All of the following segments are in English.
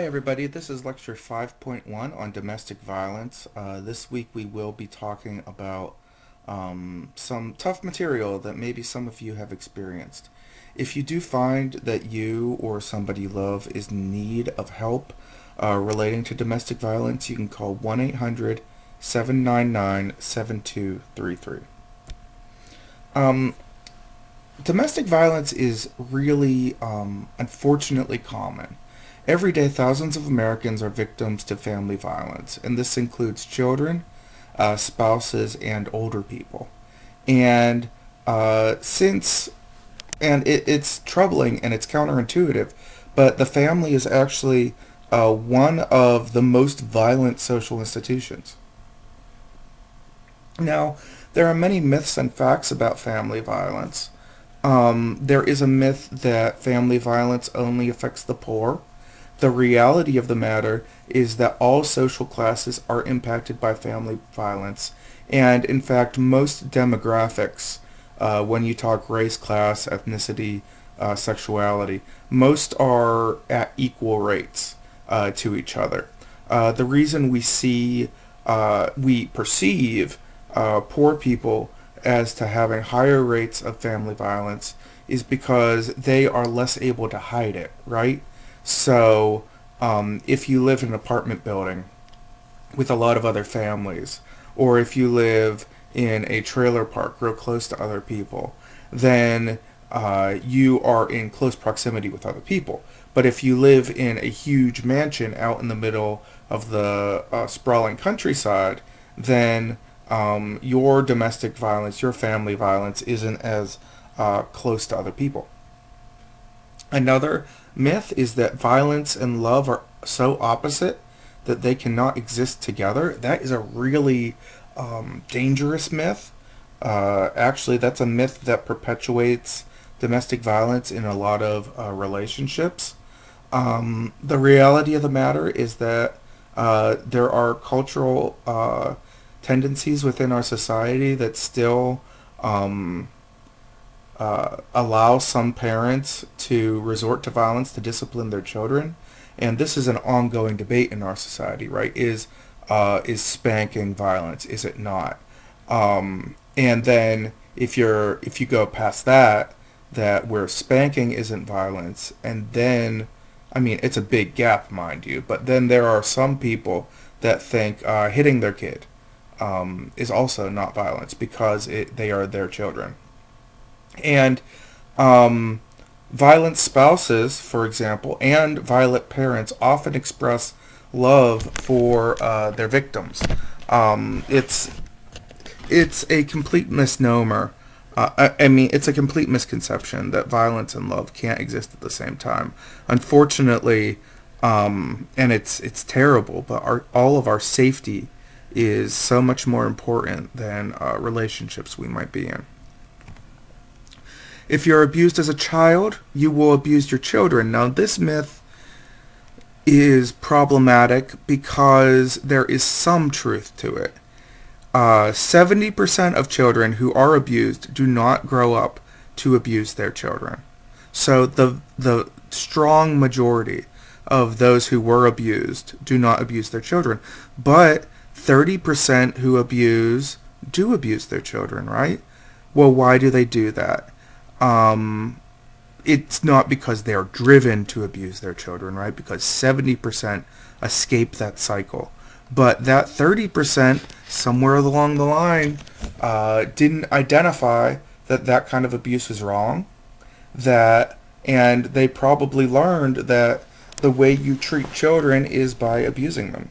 Hey everybody, this is lecture 5.1 on domestic violence. This week we will be talking about some tough material that maybe some of you have experienced. If you do find that you or somebody you love is in need of help relating to domestic violence, you can call 1-800-799-7233. Um, Domestic violence is really, unfortunately common. Every day, thousands of Americans are victims to family violence, and this includes children, spouses, and older people. And since and it's troubling and it's counterintuitive, but the family is actually one of the most violent social institutions. Now, there are many myths and facts about family violence. There is a myth that family violence only affects the poor. The reality of the matter is that all social classes are impacted by family violence, and in fact, most demographics, when you talk race, class, ethnicity, sexuality, most are at equal rates to each other. The reason we perceive poor people as to having higher rates of family violence is because they are less able to hide it, right? So, if you live in an apartment building with a lot of other families, or if you live in a trailer park real close to other people, then you are in close proximity with other people. But if you live in a huge mansion out in the middle of the sprawling countryside, then your domestic violence, your family violence, isn't as close to other people. Another myth is that violence and love are so opposite that they cannot exist together. That is a really dangerous myth. Actually, that's a myth that perpetuates domestic violence in a lot of relationships. The reality of the matter is that there are cultural tendencies within our society that still allow some parents to resort to violence to discipline their children, and this is an ongoing debate in our society. Right? Is spanking violence? Is it not? And then if you go past that, that where spanking isn't violence, and then I mean it's a big gap, mind you, but then there are some people that think hitting their kid is also not violence because they are their children. And um, violent spouses, for example, and violent parents often express love for their victims. It's a complete misnomer. I mean, it's a complete misconception that violence and love can't exist at the same time. Unfortunately, and it's terrible, but all of our safety is so much more important than relationships we might be in. If you're abused as a child, you will abuse your children. Now, this myth is problematic because there is some truth to it. 70% of children who are abused do not grow up to abuse their children. So the strong majority of those who were abused do not abuse their children. But 30% who abuse do abuse their children, right? Well, why do they do that? Um, it's not because they're driven to abuse their children, right? Because 70% escape that cycle. But that 30%, somewhere along the line, didn't identify that that kind of abuse was wrong. And they probably learned that the way you treat children is by abusing them.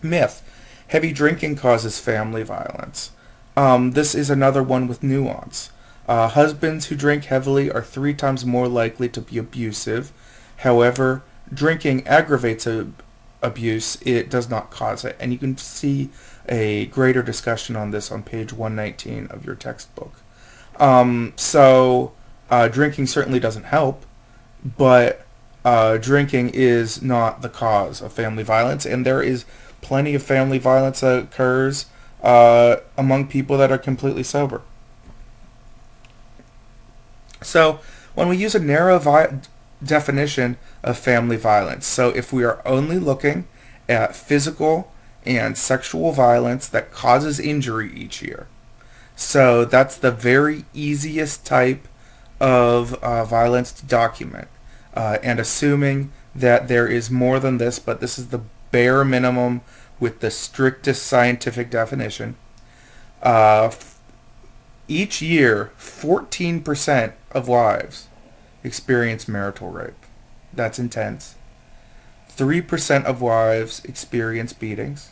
Myth: heavy drinking causes family violence. This is another one with nuance. Husbands who drink heavily are 3 times more likely to be abusive. However, drinking aggravates abuse, it does not cause it. And you can see a greater discussion on this on page 119 of your textbook. Drinking certainly doesn't help, but drinking is not the cause of family violence, and there is plenty of family violence that occurs among people that are completely sober. So, when we use a definition of family violence. So if we are only looking at physical and sexual violence that causes injury each year, so that's the very easiest type of violence to document. And assuming that there is more than this, but this is the bare minimum with the strictest scientific definition. Uh, each year, 14% of wives experience marital rape. That's intense. 3% of wives experience beatings.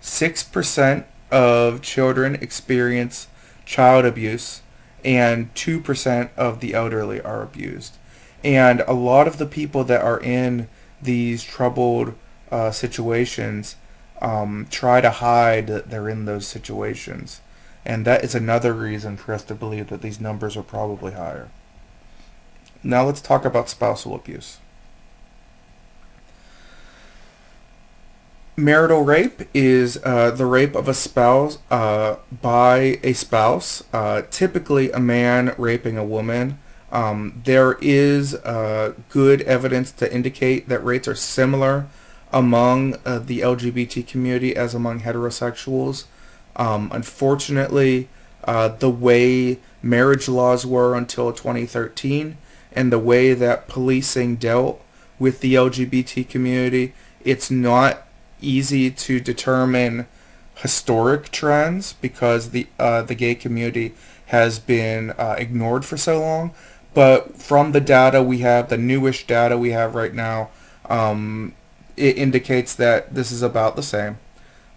6% of children experience child abuse, and 2% of the elderly are abused. And a lot of the people that are in these troubled situations try to hide that they're in those situations. And that is another reason for us to believe that these numbers are probably higher. Now let's talk about spousal abuse. Marital rape is the rape of a spouse by a spouse, typically a man raping a woman. There is good evidence to indicate that rates are similar among the LGBT community as among heterosexuals. Unfortunately, the way marriage laws were until 2013 and the way that policing dealt with the LGBT community, it's not easy to determine historic trends because the gay community has been ignored for so long. But from the data we have, the newish data we have right now, it indicates that this is about the same.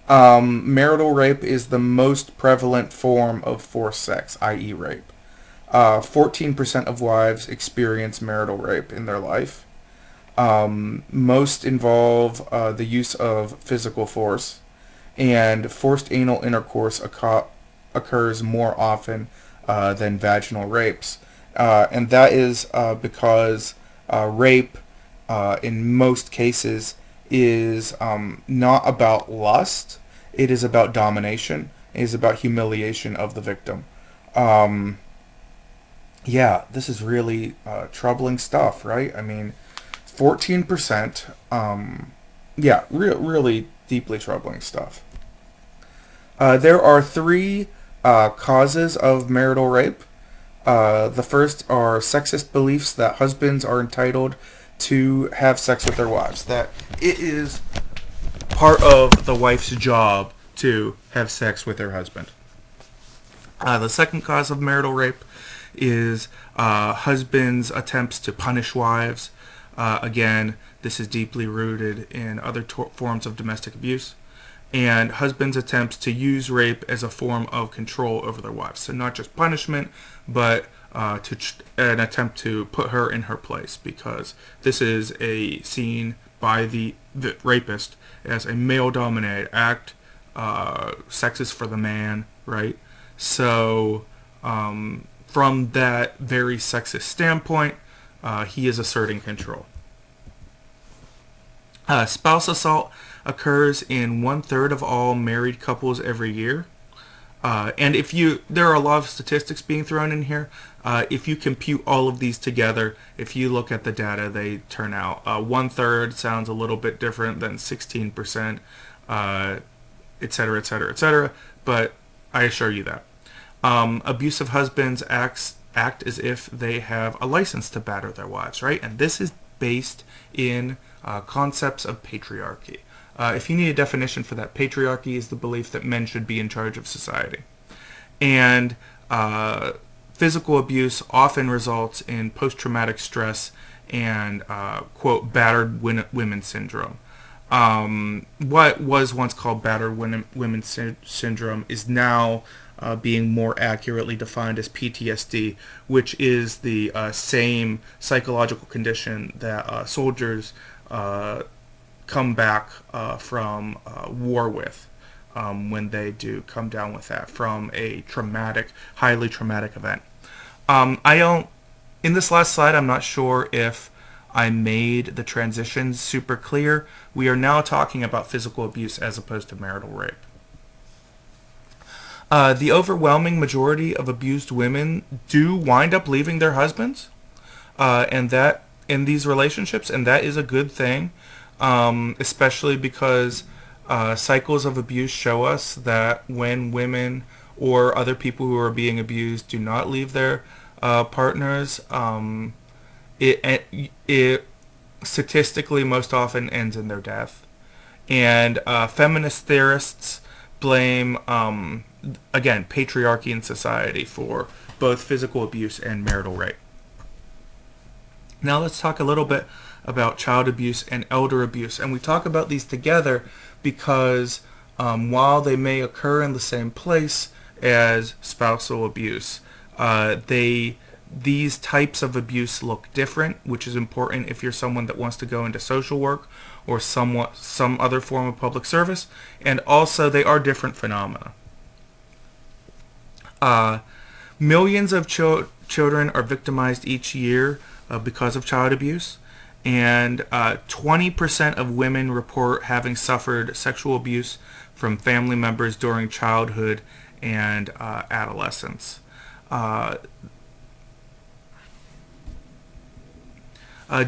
Marital rape is the most prevalent form of forced sex, i.e. rape. 14% of wives experience marital rape in their life. Most involve the use of physical force, and forced anal intercourse occurs more often than vaginal rapes. And that is because rape, in most cases, is not about lust. It is about domination. It is about humiliation of the victim. Yeah, this is really troubling stuff, right? I mean, 14%. Yeah, really deeply troubling stuff. There are three causes of marital rape. The first are sexist beliefs that husbands are entitled to have sex with their wives, that it is part of the wife's job to have sex with her husband. The second cause of marital rape is husbands' attempts to punish wives. Again, this is deeply rooted in other forms of domestic abuse. And husbands' attempts to use rape as a form of control over their wives. So not just punishment, but an attempt to put her in her place, because this is seen by the rapist as a male-dominated act. Sex is for the man, right? So from that very sexist standpoint, he is asserting control. Spouse assault occurs in 1/3 of all married couples every year. And there are a lot of statistics being thrown in here. If you compute all of these together, if you look at the data, they turn out 1/3 sounds a little bit different than 16%, etc., etc., etc. But I assure you that abusive husbands act as if they have a license to batter their wives, right? And this is based in concepts of patriarchy. If you need a definition for that, patriarchy is the belief that men should be in charge of society. And physical abuse often results in post-traumatic stress and, quote, battered women syndrome. What was once called battered women syndrome is now being more accurately defined as PTSD, which is the same psychological condition that soldiers come back from war with when they do come down with that from a highly traumatic event. In this last slide, I'm not sure if I made the transitions super clear. We are now talking about physical abuse as opposed to marital rape. The overwhelming majority of abused women do wind up leaving their husbands, and that in these relationships, and that is a good thing, especially because cycles of abuse show us that when women or other people who are being abused do not leave their partners, it statistically most often ends in their death. And feminist theorists blame, again, patriarchy in society for both physical abuse and marital rape. Now let's talk a little bit about child abuse and elder abuse. And we talk about these together because while they may occur in the same place as spousal abuse, these types of abuse look different, which is important if you're someone that wants to go into social work or some other form of public service. And also, they are different phenomena. Uh, Millions of children are victimized each year because of child abuse, and 20% of women report having suffered sexual abuse from family members during childhood and adolescence. Uh,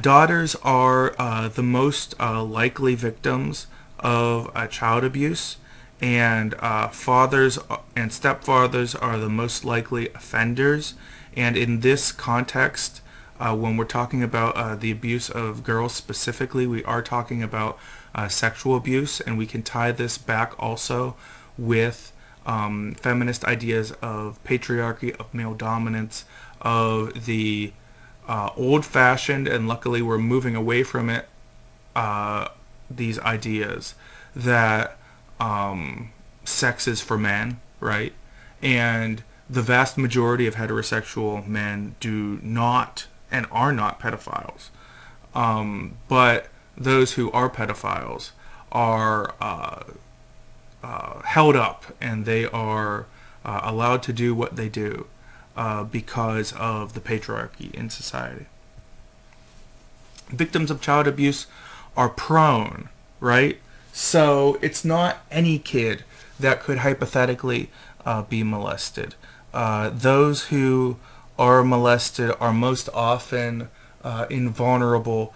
Daughters are the most likely victims of child abuse, and fathers and stepfathers are the most likely offenders. And in this context, when we're talking about the abuse of girls specifically, we are talking about sexual abuse, and we can tie this back also with feminist ideas of patriarchy, of male dominance, of the old-fashioned, and luckily we're moving away from it, these ideas that sex is for men, right? And the vast majority of heterosexual men do not and are not pedophiles. But those who are pedophiles are held up, and they are allowed to do what they do because of the patriarchy in society. Victims of child abuse are prone, right? So it's not any kid that could hypothetically be molested. Those who are molested are most often in vulnerable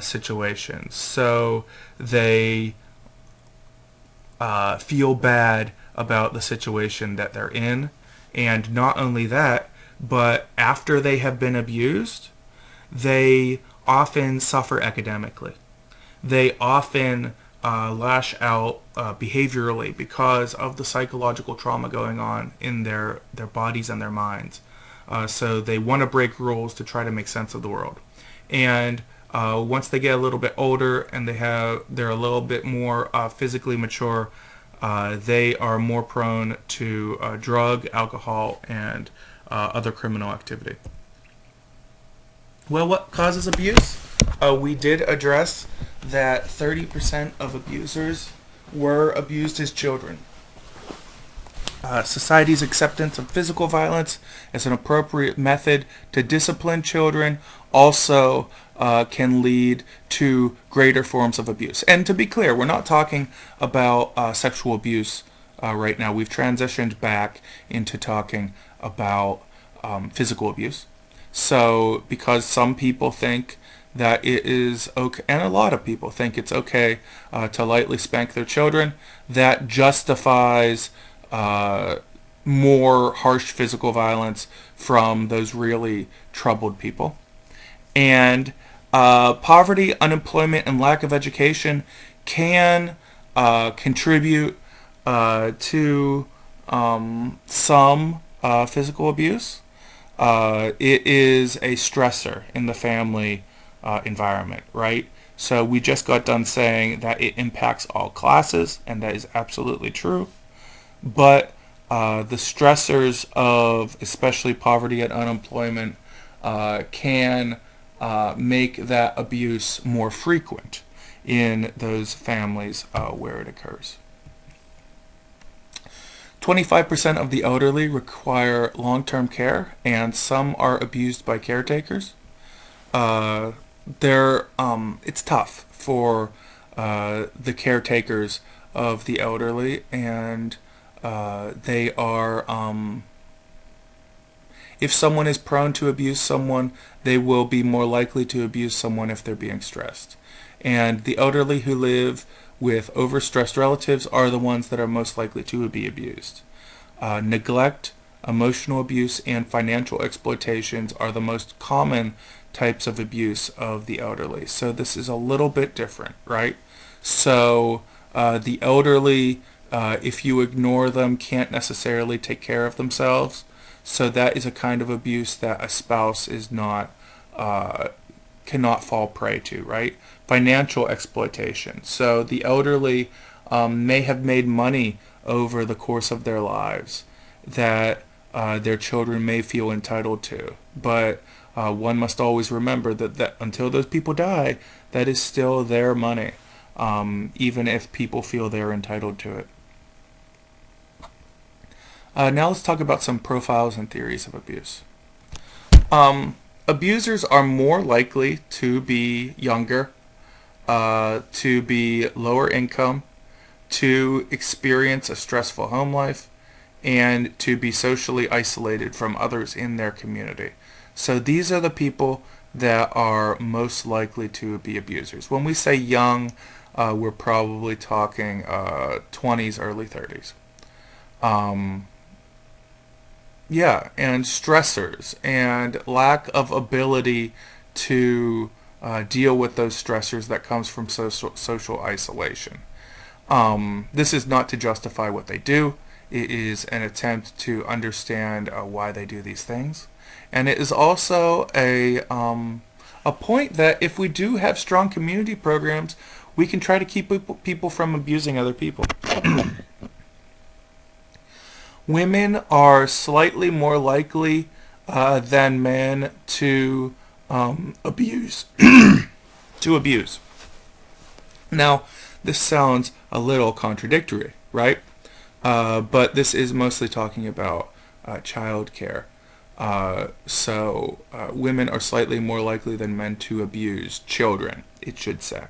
situations. So they feel bad about the situation that they're in. And not only that, but after they have been abused, they often suffer academically. They often lash out behaviorally because of the psychological trauma going on in their bodies and their minds. So they want to break rules to try to make sense of the world. And once they get a little bit older and they're a little bit more physically mature, they are more prone to drug, alcohol, and other criminal activity. Well, what causes abuse? We did address that 30% of abusers were abused as children. Society's acceptance of physical violence as an appropriate method to discipline children also can lead to greater forms of abuse. And to be clear, we're not talking about sexual abuse right now. We've transitioned back into talking about physical abuse. So because some people think that it is okay, and a lot of people think it's okay to lightly spank their children, that justifies more harsh physical violence from those really troubled people. And poverty, unemployment, and lack of education can contribute to some physical abuse. It is a stressor in the family environment, right? So we just got done saying that it impacts all classes, and that is absolutely true. But the stressors of especially poverty and unemployment can make that abuse more frequent in those families where it occurs. 25% of the elderly require long-term care, and some are abused by caretakers. It's tough for the caretakers of the elderly, and they are If someone is prone to abuse someone, they will be more likely to abuse someone if they're being stressed. And the elderly who live with overstressed relatives are the ones that are most likely to be abused. Neglect, emotional abuse, and financial exploitations are the most common types of abuse of the elderly. So this is a little bit different, right? So the elderly, if you ignore them, can't necessarily take care of themselves. So that is a kind of abuse that a spouse is not cannot fall prey to, right? Financial exploitation. So the elderly may have made money over the course of their lives that their children may feel entitled to. But one must always remember that until those people die, that is still their money, even if people feel they're entitled to it. Now let's talk about some profiles and theories of abuse. Abusers are more likely to be younger, to be lower income, to experience a stressful home life, and to be socially isolated from others in their community. So these are the people that are most likely to be abusers. When we say young, we're probably talking 20s, early 30s. Yeah, and stressors and lack of ability to deal with those stressors that comes from social isolation. This is not to justify what they do. It is an attempt to understand why they do these things. And it is also a point that if we do have strong community programs, we can try to keep people from abusing other people. Women are slightly more likely than men to abuse. To abuse. Now, this sounds a little contradictory, right? But this is mostly talking about child care. So women are slightly more likely than men to abuse children, it should say.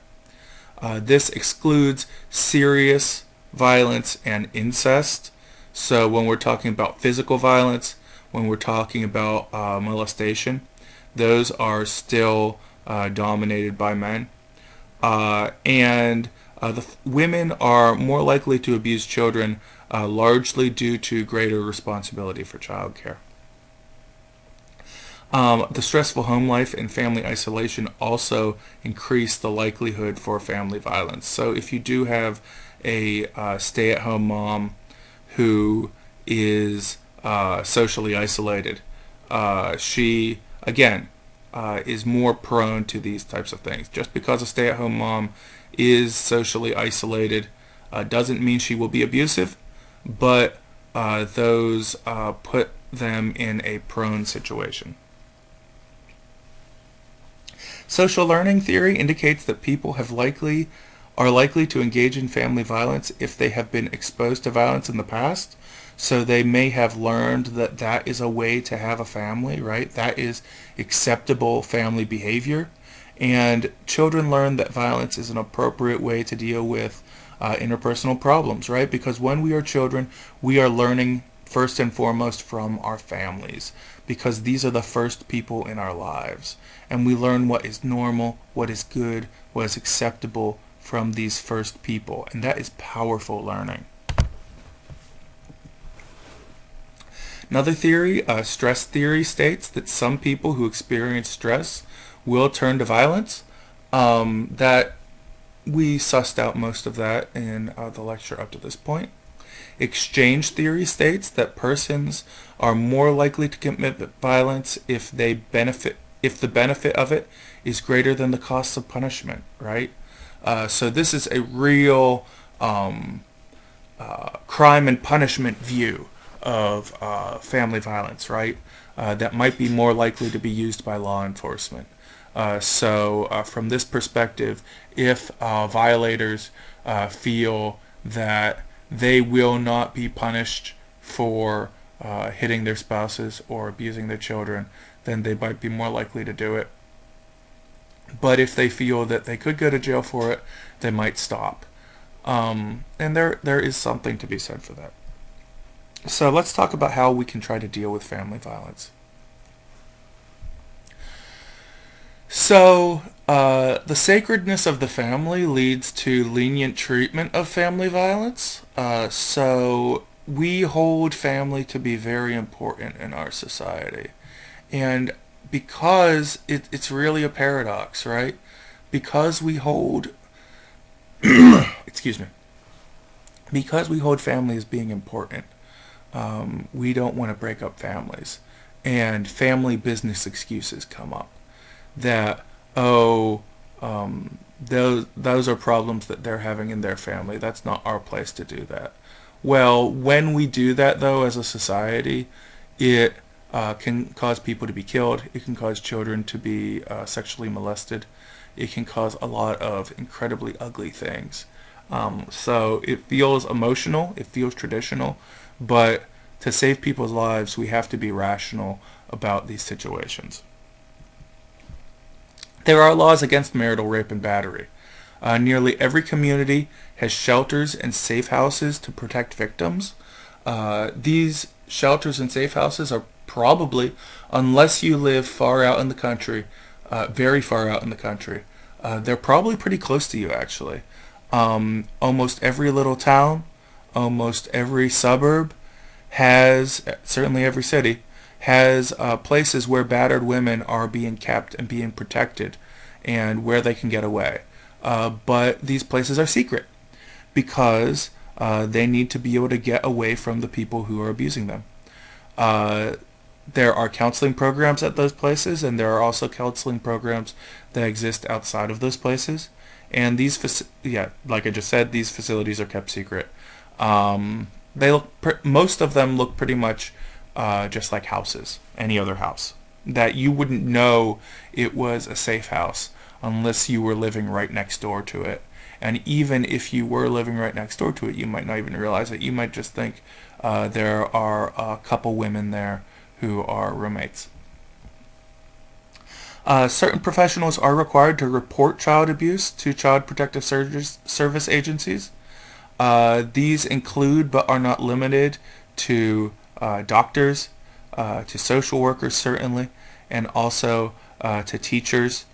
This excludes serious violence and incest. So when we're talking about physical violence, when we're talking about molestation, those are still dominated by men. And women are more likely to abuse children largely due to greater responsibility for child care. The stressful home life and family isolation also increase the likelihood for family violence. So if you do have a stay-at-home mom who is socially isolated, she, again, is more prone to these types of things. Just because a stay-at-home mom is socially isolated doesn't mean she will be abusive, but those put them in a prone situation. Social learning theory indicates that people are likely to engage in family violence if they have been exposed to violence in the past. So they may have learned that that is a way to have a family, right? That is acceptable family behavior. And children learn that violence is an appropriate way to deal with interpersonal problems, right? Because when we are children, we are learning first and foremost from our families, because these are the first people in our lives. And we learn what is normal, what is good, what is acceptable from these first people. And that is powerful learning. Another theory, stress theory, states that some people who experience stress will turn to violence. That we sussed out most of that in the lecture up to this point. Exchange theory states that persons are more likely to commit violence if the benefit of it is greater than the costs of punishment, right? So this is a real crime and punishment view of family violence, right? That might be more likely to be used by law enforcement. So from this perspective, if violators feel that they will not be punished for hitting their spouses or abusing their children, then they might be more likely to do it. But if they feel that they could go to jail for it, they might stop. And there is something to be said for that. So let's talk about how we can try to deal with family violence. So, the sacredness of the family leads to lenient treatment of family violence. So, we hold family to be very important in our society. And because it's really a paradox, right? Because we hold, excuse me, because we hold family as being important, we don't want to break up families. And family business excuses come up that, oh, those are problems that they're having in their family. That's not our place to do that. Well, when we do that, though, as a society, it can cause people to be killed. It can cause children to be sexually molested. It can cause a lot of incredibly ugly things. So it feels emotional. It feels traditional. But to save people's lives, we have to be rational about these situations. There are laws against marital rape and battery. Nearly every community has shelters and safe houses to protect victims. These shelters and safe houses are probably, unless you live far out in the country, very far out in the country, they're probably pretty close to you actually. Almost every little town, almost every suburb has, certainly every city, has places where battered women are being kept and being protected and where they can get away. But these places are secret because they need to be able to get away from the people who are abusing them. Uh, there are counseling programs at those places, and there are also counseling programs that exist outside of those places. And yeah, like I just said, these facilities are kept secret. They most of them look pretty much just like houses, any other house. That you wouldn't know it was a safe house unless you were living right next door to it. And even if you were living right next door to it, you might not even realize it. You might just think there are a couple women there who are roommates. Certain professionals are required to report child abuse to Child Protective Service agencies. These include, but are not limited to, doctors, to social workers certainly, and also to teachers.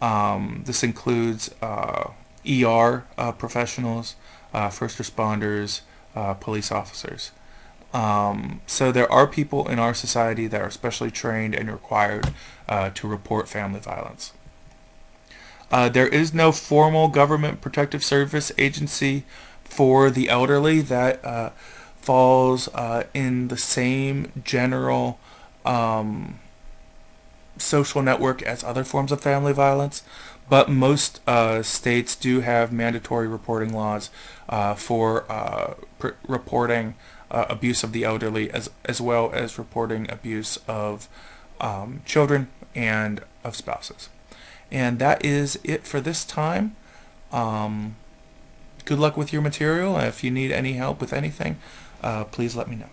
This includes ER professionals, first responders, police officers. So there are people in our society that are specially trained and required to report family violence. There is no formal government protective service agency for the elderly that falls in the same general social network as other forms of family violence, but most states do have mandatory reporting laws for reporting abuse of the elderly, as well as reporting abuse of children and of spouses. And that is it for this time. Good luck with your material. If you need any help with anything, please let me know.